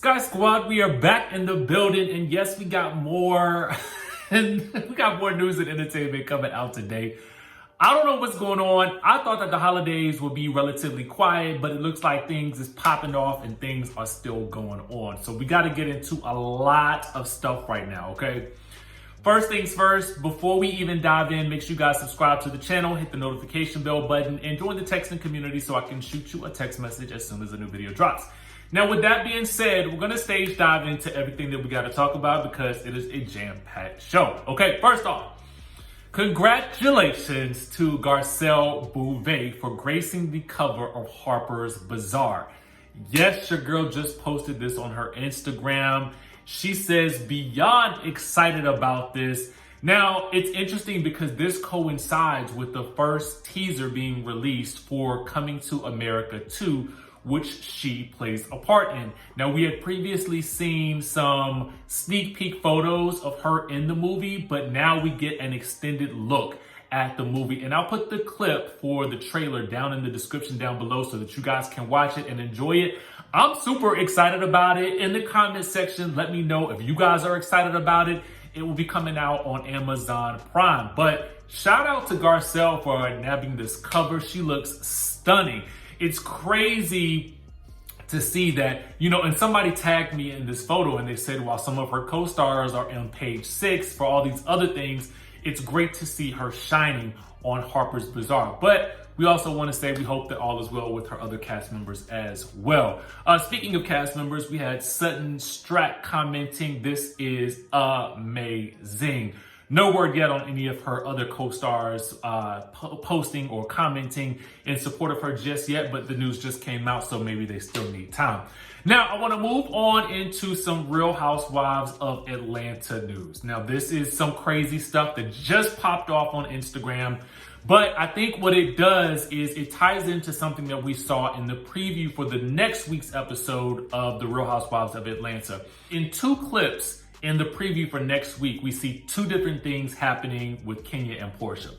Skye Squad, we are back in the building, and yes, we got more, and we got more news and entertainment coming out today. I don't know what's going on. I thought that the holidays would be relatively quiet, but it looks like things is popping off and things are still going on. So we got to get into a lot of stuff right now, okay? First things first, before we even dive in, make sure you guys subscribe to the channel, hit the notification bell button, and join the texting community so I can shoot you a text message as soon as a new video drops. Now, with that being said, we're going to stage dive into everything that we got to talk about because it is a jam-packed show. Okay, first off, congratulations to Garcelle Big for gracing the cover of Harper's Bazaar. Yes, your girl just posted this on her Instagram. She says beyond excited about this. Now, it's interesting because this coincides with the first teaser being released for Coming to America 2, which she plays a part in. Now, we had previously seen some sneak peek photos of her in the movie, but now we get an extended look at the movie. And I'll put the clip for the trailer down in the description down below so that you guys can watch it and enjoy it. I'm super excited about it. In the comment section, let me know if you guys are excited about it. It will be coming out on Amazon Prime. But shout out to Garcelle for nabbing this cover. She looks stunning. It's crazy to see that, you know, and somebody tagged me in this photo and they said, while some of her co-stars are on page 6 for all these other things, it's great to see her shining on Harper's Bazaar. But we also want to say we hope that all is well with her other cast members as well. Speaking of cast members, we had Sutton Stratt commenting, "This is amazing." No word yet on any of her other co-stars posting or commenting in support of her just yet, but the news just came out, so maybe they still need time. Now, I want to move on into some Real Housewives of Atlanta news. Now, this is some crazy stuff that just popped off on Instagram, but I think what it does is it ties into something that we saw in the preview for the next week's episode of the Real Housewives of Atlanta. In 2 clips, in the preview for next week, we see 2 different things happening with Kenya and Porsha.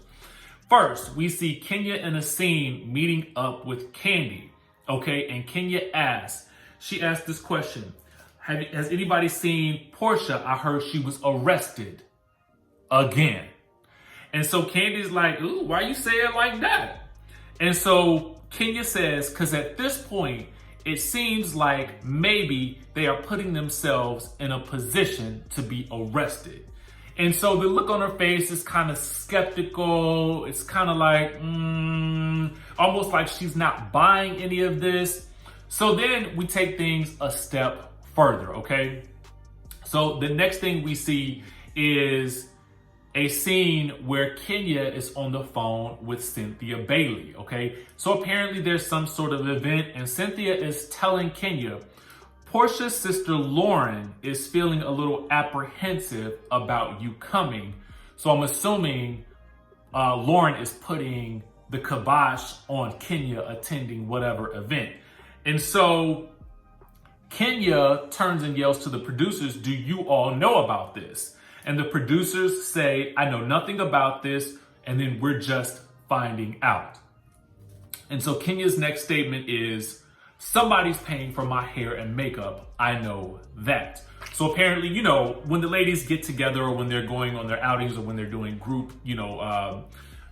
First, we see Kenya in a scene meeting up with Kandi, okay? And Kenya she asked this question, has anybody seen Porsha? I heard she was arrested again. And so Candy's like, ooh, why you say it like that? And so Kenya says, because at this point, it seems like maybe they are putting themselves in a position to be arrested. And so the look on her face is kind of skeptical. It's kind of like, almost like she's not buying any of this. So then we take things a step further, okay? So the next thing we see is a scene where Kenya is on the phone with Cynthia Bailey, okay? So apparently there's some sort of event and Cynthia is telling Kenya, Porsha's sister Lauren is feeling a little apprehensive about you coming. So I'm assuming Lauren is putting the kibosh on Kenya attending whatever event. And so Kenya turns and yells to the producers, do you all know about this? And the producers say, I know nothing about this, and then we're just finding out. And so Kenya's next statement is, somebody's paying for my hair and makeup. I know that. So apparently, you know, when the ladies get together or when they're going on their outings or when they're doing group,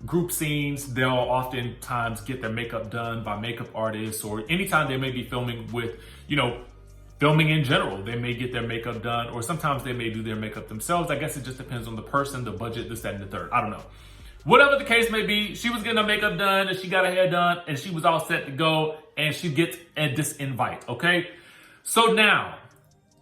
group scenes, they'll oftentimes get their makeup done by makeup artists, or anytime they may be filming with, filming in general, they may get their makeup done, or sometimes they may do their makeup themselves. I guess it just depends on the person, the budget, this, that, and the third. I don't know. Whatever the case may be, she was getting her makeup done and she got her hair done and she was all set to go and she gets this invite, okay? So now,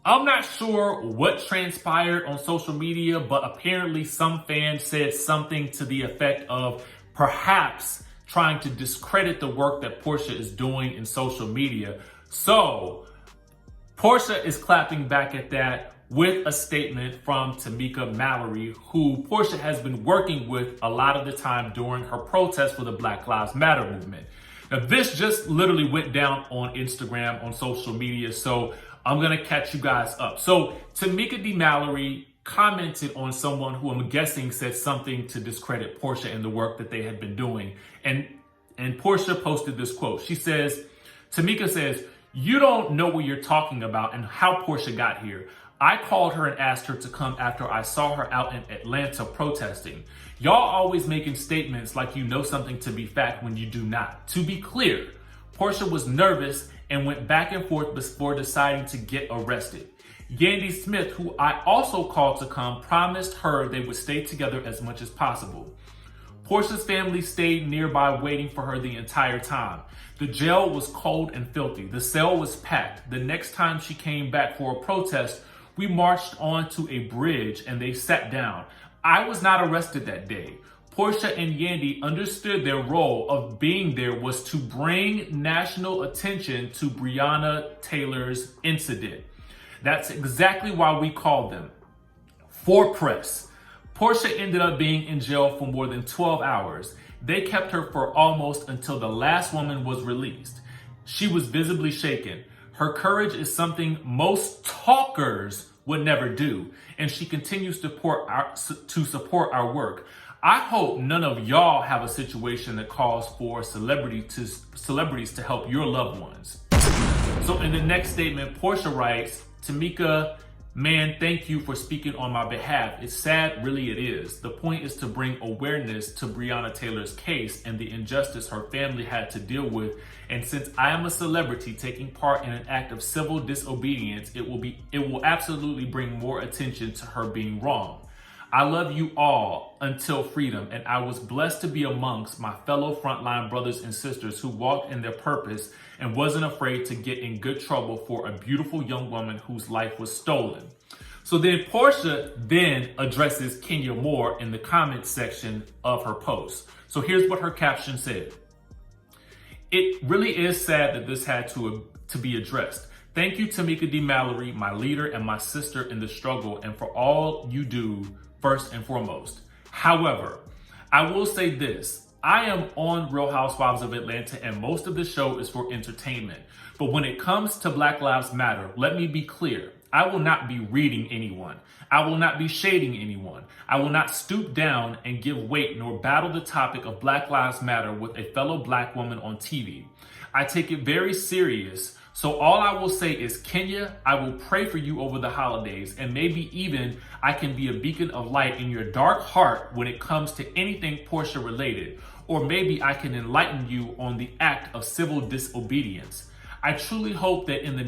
I'm not sure what transpired on social media, but apparently some fans said something to the effect of perhaps trying to discredit the work that Porsha is doing in social media. So Porsha is clapping back at that with a statement from Tamika Mallory, who Porsha has been working with a lot of the time during her protest for the Black Lives Matter movement. Now, this just literally went down on Instagram, on social media, so I'm going to catch you guys up. So Tamika D. Mallory commented on someone who I'm guessing said something to discredit Porsha and the work that they had been doing. And Porsha posted this quote. She says, Tamika says, You don't know what you're talking about and how Porsha got here. I called her and asked her to come after I saw her out in Atlanta protesting. Y'all always making statements like you know something to be fact when you do not. To be clear, Porsha was nervous and went back and forth before deciding to get arrested. Yandy Smith, who I also called to come, promised her they would stay together as much as possible. Porsha's family stayed nearby waiting for her the entire time. The jail was cold and filthy. The cell was packed. The next time she came back for a protest, we marched onto a bridge and they sat down. I was not arrested that day. Porsha and Yandy understood their role of being there was to bring national attention to Breonna Taylor's incident. That's exactly why we called them. For press. Porsha ended up being in jail for more than 12 hours. They kept her for almost until the last woman was released. She was visibly shaken. Her courage is something most talkers would never do, and she continues to support our work. I hope none of y'all have a situation that calls for celebrities to help your loved ones. So in the next statement, Porsha writes, Tamika, man, thank you for speaking on my behalf. It's sad, really it is. The point is to bring awareness to Breonna Taylor's case and the injustice her family had to deal with. And since I am a celebrity taking part in an act of civil disobedience, it will absolutely bring more attention to her being wrong. I love you all until freedom, and I was blessed to be amongst my fellow frontline brothers and sisters who walked in their purpose and wasn't afraid to get in good trouble for a beautiful young woman whose life was stolen. So then Porsha then addresses Kenya Moore in the comments section of her post. So here's what her caption said. It really is sad that this had to be addressed. Thank you, Tamika D. Mallory, my leader and my sister in the struggle, and for all you do first and foremost. However, I will say this. I am on Real Housewives of Atlanta and most of the show is for entertainment. But when it comes to Black Lives Matter, let me be clear. I will not be reading anyone. I will not be shading anyone. I will not stoop down and give weight nor battle the topic of Black Lives Matter with a fellow Black woman on TV. I take it very serious. So all I will say is, Kenya, I will pray for you over the holidays, and maybe even I can be a beacon of light in your dark heart when it comes to anything Porsha related, or maybe I can enlighten you on the act of civil disobedience. I truly hope that in the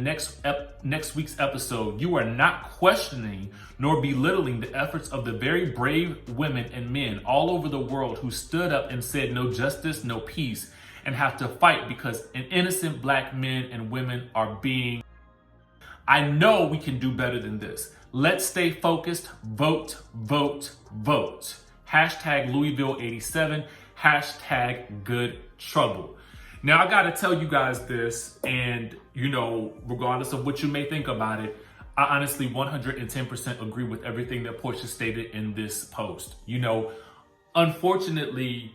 next week's episode, you are not questioning nor belittling the efforts of the very brave women and men all over the world who stood up and said no justice, no peace, and have to fight because innocent Black men and women are being. I know we can do better than this. Let's stay focused. Vote, vote, vote. Hashtag Louisville 87. Hashtag good trouble. Now, I gotta tell you guys this, and regardless of what you may think about it, I honestly 110% agree with everything that Porsha stated in this post. Unfortunately,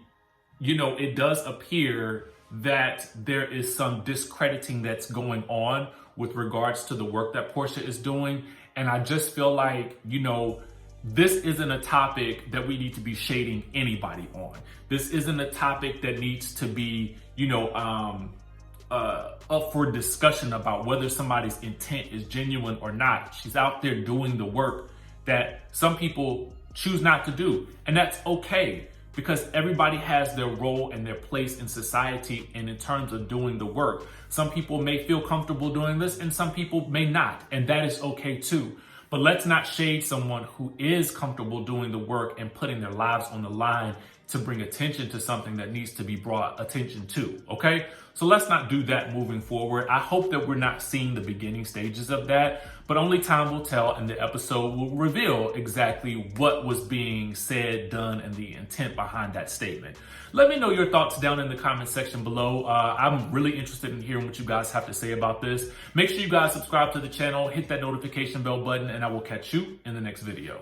it does appear that there is some discrediting that's going on with regards to the work that Porsha is doing. And I just feel like, this isn't a topic that we need to be shading anybody on. This isn't a topic that needs to be, up for discussion about whether somebody's intent is genuine or not. She's out there doing the work that some people choose not to do. And that's okay, because everybody has their role and their place in society and in terms of doing the work. Some people may feel comfortable doing this and some people may not, and that is okay too. But let's not shade someone who is comfortable doing the work and putting their lives on the line to bring attention to something that needs to be brought attention to, okay? So let's not do that moving forward. I hope that we're not seeing the beginning stages of that, but only time will tell, and the episode will reveal exactly what was being said, done, and the intent behind that statement. Let me know your thoughts down in the comment section below. I'm really interested in hearing what you guys have to say about this. Make sure you guys subscribe to the channel, hit that notification bell button, and I will catch you in the next video.